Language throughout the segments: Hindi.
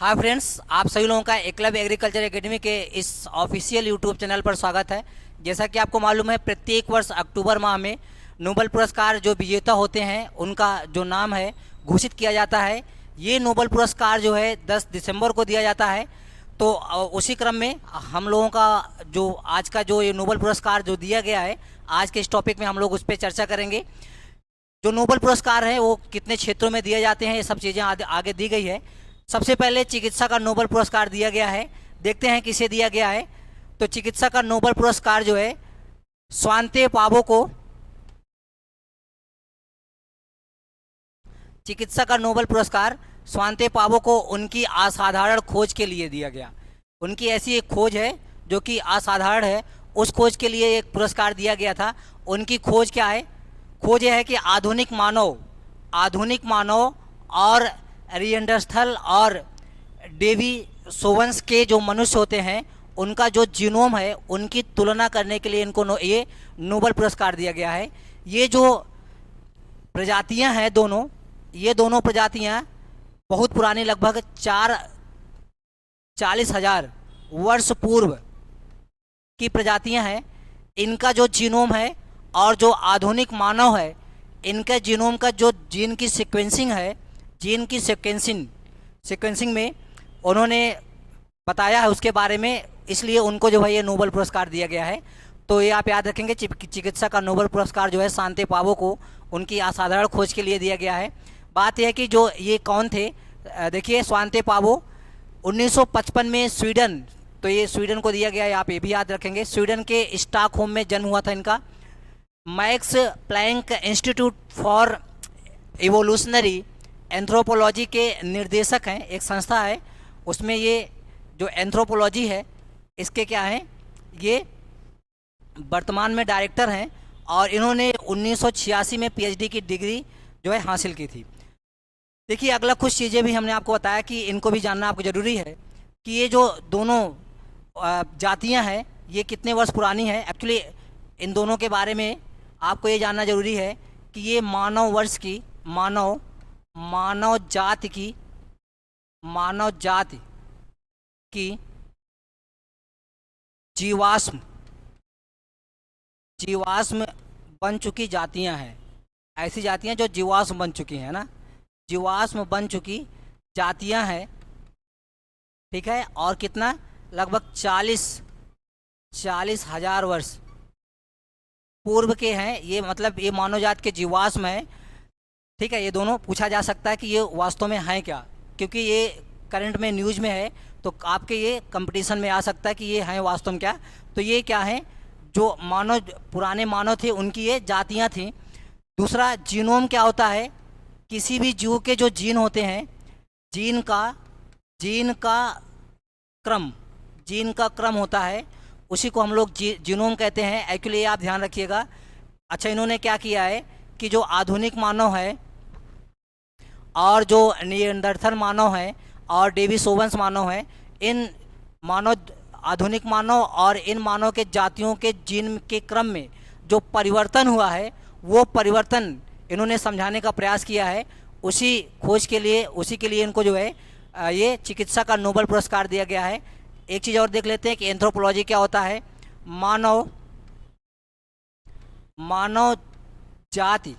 हाय फ्रेंड्स, आप सभी लोगों का एकलव्य एग्रीकल्चर एकेडमी के इस ऑफिशियल यूट्यूब चैनल पर स्वागत है। जैसा कि आपको मालूम है, प्रत्येक वर्ष अक्टूबर माह में नोबेल पुरस्कार जो विजेता होते हैं उनका जो नाम है घोषित किया जाता है। ये नोबेल पुरस्कार जो है 10 दिसंबर को दिया जाता है। तो उसी क्रम में हम लोगों का जो आज का जो ये नोबेल पुरस्कार जो दिया गया है, आज के इस टॉपिक में हम लोग उस पर चर्चा करेंगे। जो नोबेल पुरस्कार है वो कितने क्षेत्रों में दिए जाते हैं, ये सब चीज़ें आगे दी गई है। सबसे पहले चिकित्सा का नोबेल पुरस्कार दिया गया है। देखते हैं किसे दिया गया है। तो चिकित्सा का नोबेल पुरस्कार जो है स्वांते पावो को, चिकित्सा का नोबेल पुरस्कार स्वांते पावो को उनकी असाधारण खोज के लिए दिया गया। उनकी ऐसी एक खोज है जो कि असाधारण है, उस खोज के लिए एक पुरस्कार दिया गया था। उनकी खोज क्या है? खोज यह है कि आधुनिक मानव और रियंडरस्थल और डेवी सोवंस के जो मनुष्य होते हैं उनका जो जीनोम है उनकी तुलना करने के लिए इनको ये नोबेल पुरस्कार दिया गया है। ये जो प्रजातियां हैं ये दोनों प्रजातियां बहुत पुरानी, लगभग 40,000 वर्ष पूर्व की प्रजातियां हैं। इनका जो जीनोम है और जो आधुनिक मानव है, इनके जीनोम का जो जीन की सीक्वेंसिंग है, जीन की सीक्वेंसिंग में उन्होंने बताया है उसके बारे में, इसलिए उनको जो है ये नोबेल पुरस्कार दिया गया है। तो ये आप याद रखेंगे, चिकित्सा का नोबेल पुरस्कार जो है सांते पावो को उनकी असाधारण खोज के लिए दिया गया है। बात यह है कि जो ये कौन थे, देखिए स्वांते पावो 1955 में स्वीडन, तो ये स्वीडन को दिया गया है, आप ये भी याद रखेंगे। स्वीडन के स्टॉकहोम में जन्म हुआ था इनका। Max Planck Institute for Evolutionary Anthropology के निर्देशक हैं, एक संस्था है उसमें ये जो एंथ्रोपोलॉजी है इसके क्या हैं, ये वर्तमान में डायरेक्टर हैं। और इन्होंने 1986 में पीएचडी की डिग्री जो है हासिल की थी। देखिए, अगला कुछ चीज़ें भी हमने आपको बताया कि इनको भी जानना आपको ज़रूरी है कि ये जो दोनों जातियां हैं ये कितने वर्ष पुरानी है। एक्चुअली इन दोनों के बारे में आपको ये जानना ज़रूरी है कि ये मानव जाति की जीवाश्म बन चुकी जातियां हैं। ऐसी जातियां जो जीवाश्म बन चुकी हैं ना, जीवाश्म बन चुकी जातियां हैं, ठीक है। और कितना, लगभग 40,000 वर्ष पूर्व के हैं ये, मतलब ये मानव जाति के जीवाश्म है, ठीक है। ये दोनों पूछा जा सकता है कि ये वास्तव में हैं क्या, क्योंकि ये करंट में न्यूज़ में है, तो आपके ये कंपटीशन में आ सकता है कि ये हैं वास्तव में क्या। तो ये क्या है, जो पुराने मानव थे उनकी ये जातियां थी। दूसरा, जीनोम क्या होता है? किसी भी जीव के जो जीन होते हैं, जीन का क्रम होता है, उसी को हम लोग जीनोम कहते हैं। एक्चुअली आप ध्यान रखिएगा। अच्छा, इन्होंने क्या किया है कि जो आधुनिक मानव है और जो निएंडरथल मानव है और डेवी सोवंस मानव है, इन आधुनिक मानव और इन मानव के जातियों के जीन के क्रम में जो परिवर्तन हुआ है, वो परिवर्तन इन्होंने समझाने का प्रयास किया है। उसी के लिए इनको जो है ये चिकित्सा का नोबेल पुरस्कार दिया गया है। एक चीज़ और देख लेते हैं कि एंथ्रोपोलॉजी क्या होता है। मानव जाति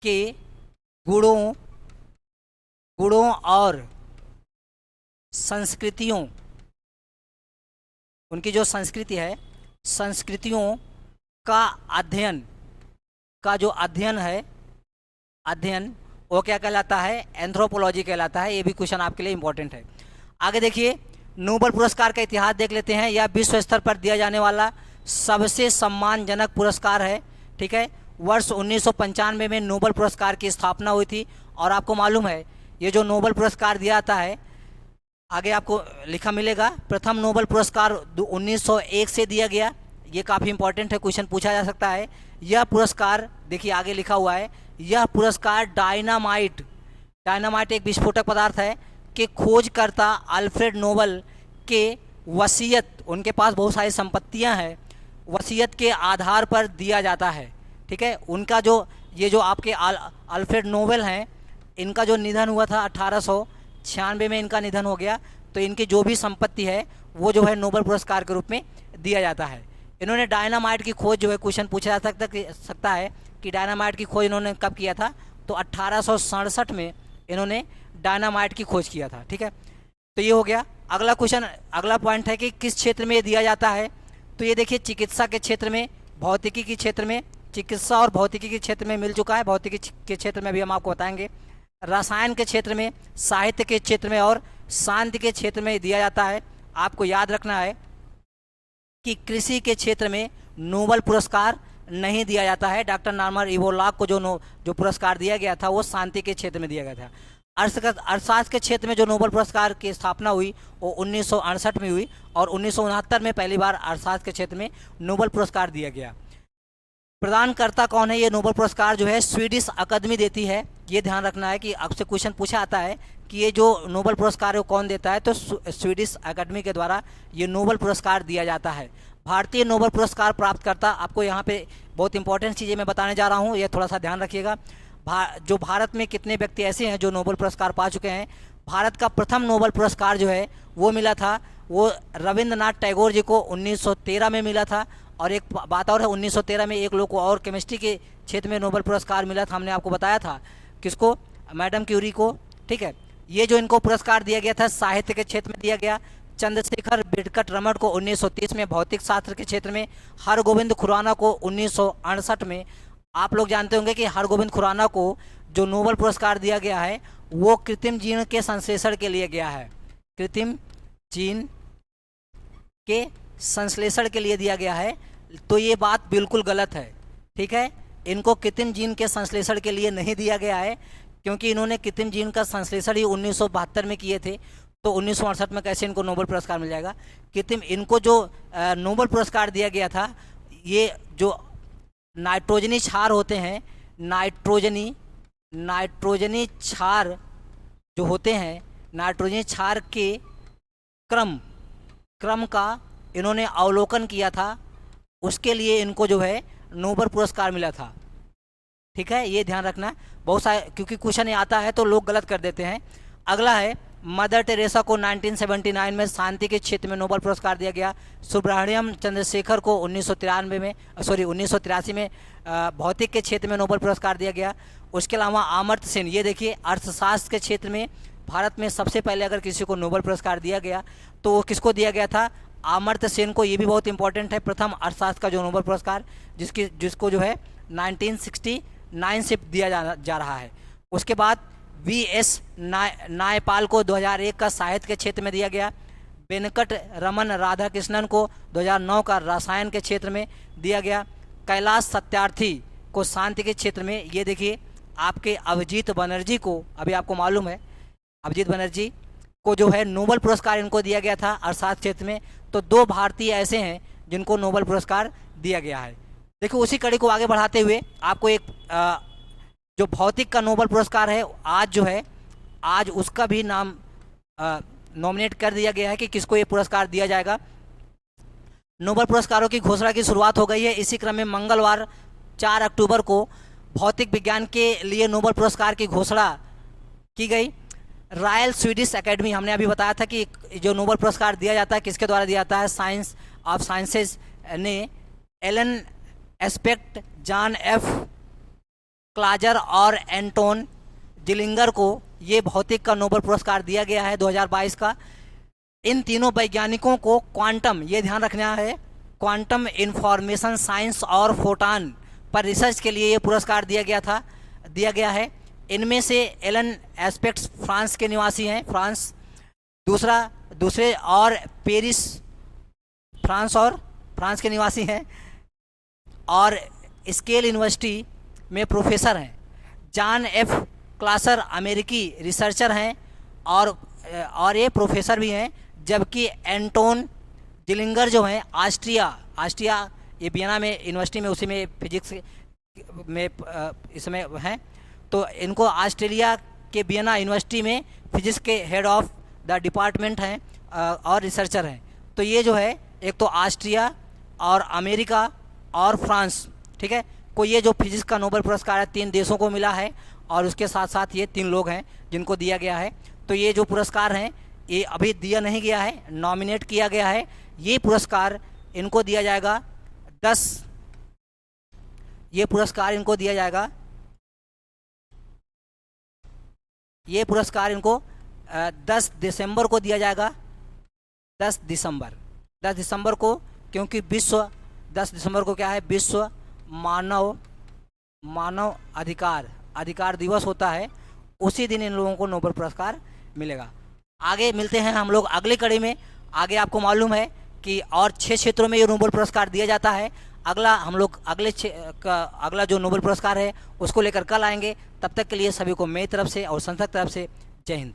के गुणों और संस्कृतियों, उनकी जो संस्कृति है, संस्कृतियों का अध्ययन वो क्या कहलाता है? एंथ्रोपोलॉजी कहलाता है। ये भी क्वेश्चन आपके लिए इंपॉर्टेंट है। आगे देखिए, नोबेल पुरस्कार का इतिहास देख लेते हैं। यह विश्व स्तर पर दिया जाने वाला सबसे सम्मानजनक पुरस्कार है, ठीक है। वर्ष 1995 में नोबेल पुरस्कार की स्थापना हुई थी। और आपको मालूम है ये जो नोबेल पुरस्कार दिया जाता है, आगे आपको लिखा मिलेगा, प्रथम नोबेल पुरस्कार 1901 से दिया गया। ये काफ़ी इंपॉर्टेंट है, क्वेश्चन पूछा जा सकता है। यह पुरस्कार, देखिए आगे लिखा हुआ है, यह पुरस्कार डायनामाइट एक विस्फोटक पदार्थ है कि खोजकर्ता अल्फ्रेड नोबेल के वसीयत, उनके पास बहुत सारी संपत्तियां हैं, वसीयत के आधार पर दिया जाता है, ठीक है। उनका जो ये जो आपके अल्फ्रेड नोबेल हैं, इनका जो निधन हुआ था 96 में इनका निधन हो गया। तो इनकी जो भी संपत्ति है वो जो है नोबेल पुरस्कार के रूप में दिया जाता है। इन्होंने डायनामाइट की खोज जो है, क्वेश्चन पूछा जा सकता है कि डायनामाइट की खोज इन्होंने कब किया था, तो 1867 में इन्होंने डायनामाइट की खोज किया था। ठीक है, तो ये हो गया। अगला क्वेश्चन, अगला पॉइंट है कि किस क्षेत्र में ये दिया जाता है। तो ये देखिए चिकित्सा के क्षेत्र में, भौतिकी के क्षेत्र में, चिकित्सा और भौतिकी के क्षेत्र में मिल चुका है, भौतिकी के क्षेत्र में भी हम आपको बताएंगे। रसायन के क्षेत्र में, साहित्य के क्षेत्र में और शांति के क्षेत्र में दिया जाता है। आपको याद रखना है कि कृषि के क्षेत्र में नोबेल पुरस्कार नहीं दिया जाता है। डॉक्टर नॉर्मन इवोलाक को जो पुरस्कार दिया गया था वो शांति के क्षेत्र में दिया गया था। अर्थशास्त्र के क्षेत्र में जो नोबेल पुरस्कार की स्थापना हुई वो 1968 में हुई और 1969 में पहली बार अर्थशास्त्र के क्षेत्र में नोबेल पुरस्कार दिया गया। प्रदानकर्ता कौन है? ये नोबेल पुरस्कार जो है स्वीडिश अकादमी देती है। ये ध्यान रखना है कि आपसे क्वेश्चन पूछा आता है कि ये जो नोबेल पुरस्कार है वो कौन देता है, तो स्वीडिश अकादमी के द्वारा ये नोबेल पुरस्कार दिया जाता है। भारतीय नोबेल पुरस्कार प्राप्तकर्ता, आपको यहाँ पे बहुत इंपॉर्टेंट चीज़ें मैं बताने जा रहा हूँ, ये थोड़ा सा ध्यान रखिएगा। जो भारत में कितने व्यक्ति ऐसे हैं जो नोबेल पुरस्कार पा चुके हैं। भारत का प्रथम नोबेल पुरस्कार जो है वो मिला था, वो रविंद्रनाथ टैगोर जी को 1913 में मिला था। और एक बात और है, 1913 में एक लोग को और केमिस्ट्री के क्षेत्र में नोबेल पुरस्कार मिला था, हमने आपको बताया था, किसको? मैडम क्यूरी को। ठीक है, ये जो इनको पुरस्कार दिया गया था साहित्य के क्षेत्र में दिया गया। चंद्रशेखर वेंकट रमन को 1930 में भौतिक शास्त्र के क्षेत्र में, हरगोविंद खुराना को 1968 में। आप लोग जानते होंगे कि हरगोविंद खुराना को जो नोबेल पुरस्कार दिया गया है वो कृत्रिम जीन के संश्लेषण के लिए गया है, कृत्रिम जीन के संश्लेषण के लिए दिया गया है। तो ये बात बिल्कुल गलत है। ठीक है, इनको कृत्रिम जीन के संश्लेषण के लिए नहीं दिया गया है, क्योंकि इन्होंने कृत्रिम जीन का संश्लेषण ही 1972 में किए थे। तो 1968 में कैसे इनको नोबेल पुरस्कार मिल जाएगा? कृत्रिम, इनको जो नोबेल पुरस्कार दिया गया था, ये जो नाइट्रोजनी क्षार होते हैं, नाइट्रोजनी क्षार जो होते हैं, नाइट्रोजनी क्षार के क्रम का इन्होंने अवलोकन किया था, उसके लिए इनको जो है नोबेल पुरस्कार मिला था। ठीक है, ये ध्यान रखना। बहुत सारे, क्योंकि क्वेश्चन ये आता है तो लोग गलत कर देते हैं। अगला है, मदर टेरेसा को 1979 में शांति के क्षेत्र में नोबेल पुरस्कार दिया गया। सुब्रमण्यम चंद्रशेखर को 1983 में भौतिक के क्षेत्र में नोबेल पुरस्कार दिया गया। उसके अलावा अमर्त्य सेन, ये देखिए अर्थशास्त्र के क्षेत्र में भारत में सबसे पहले अगर किसी को नोबेल पुरस्कार दिया गया तो वो किसको दिया गया था? अमर्त्य सेन को। ये भी बहुत इंपॉर्टेंट है, प्रथम अर्थशास्त्र का जो नोबेल पुरस्कार जिसको जो है 1969 से दिया जा रहा है। उसके बाद वी.एस. नायपाल को 2001 का साहित्य के क्षेत्र में दिया गया। वेंकट रमन राधाकृष्णन को 2009 का रसायन के क्षेत्र में दिया गया। कैलाश सत्यार्थी को शांति के क्षेत्र में, ये देखिए आपके अभिजीत बनर्जी को, अभी आपको मालूम है अभिजीत बनर्जी को जो है नोबेल पुरस्कार इनको दिया गया था अर्थशास्त्र क्षेत्र में। तो 2 भारतीय ऐसे हैं जिनको नोबेल पुरस्कार दिया गया है। देखिए उसी कड़ी को आगे बढ़ाते हुए आपको एक जो भौतिक का नोबेल पुरस्कार है आज उसका भी नाम नॉमिनेट कर दिया गया है कि किसको ये पुरस्कार दिया जाएगा। नोबेल पुरस्कारों की घोषणा की शुरुआत हो गई है। इसी क्रम में मंगलवार 4 अक्टूबर को भौतिक विज्ञान के लिए नोबेल पुरस्कार की घोषणा की गई। रॉयल स्वीडिश एकेडमी, हमने अभी बताया था कि जो नोबेल पुरस्कार दिया जाता है किसके द्वारा दिया जाता है? साइंस ऑफ साइंसेज ने Alain Aspect, John F Clauser और एंटोन जिलिंगर को ये भौतिक का नोबेल पुरस्कार दिया गया है 2022 का। इन तीनों वैज्ञानिकों को क्वांटम, ये ध्यान रखना है, क्वांटम इंफॉर्मेशन साइंस और फोटॉन पर रिसर्च के लिए ये पुरस्कार दिया गया है। इनमें से एलन एस्पेक्ट फ्रांस के निवासी हैं, दूसरे और पेरिस फ्रांस के निवासी हैं और स्केल यूनिवर्सिटी में प्रोफेसर हैं। जॉन एफ क्लासर अमेरिकी रिसर्चर हैं और ये प्रोफेसर भी हैं, जबकि एंटोन जिलिंगर जो हैं ऑस्ट्रिया ये वियना में यूनिवर्सिटी में उसी में फिजिक्स में इसमें हैं। तो इनको ऑस्ट्रेलिया के वियना यूनिवर्सिटी में फिजिक्स के हेड ऑफ द डिपार्टमेंट हैं और रिसर्चर हैं। तो ये जो है एक तो ऑस्ट्रिया और अमेरिका और फ्रांस, ठीक है, को ये जो फिजिक्स का नोबेल पुरस्कार है 3 देशों को मिला है और उसके साथ साथ ये 3 लोग हैं जिनको दिया गया है। तो ये जो पुरस्कार हैं ये अभी दिया नहीं गया है, नॉमिनेट किया गया है। ये पुरस्कार इनको दिया जाएगा 10, ये पुरस्कार इनको दिया जाएगा, ये पुरस्कार इनको 10 दिसंबर को दिया जाएगा। 10 दिसंबर को, क्योंकि 10 दिसंबर को क्या है, विश्व मानव अधिकार दिवस होता है। उसी दिन इन लोगों को नोबेल पुरस्कार मिलेगा। आगे मिलते हैं हम लोग अगली कड़ी में। आगे आपको मालूम है कि और 6 क्षेत्रों में ये नोबेल पुरस्कार दिया जाता है। अगला हम लोग अगला जो नोबेल पुरस्कार है उसको लेकर कल आएंगे। तब तक के लिए सभी को मेरी तरफ से और संस्था की तरफ से जय हिंद।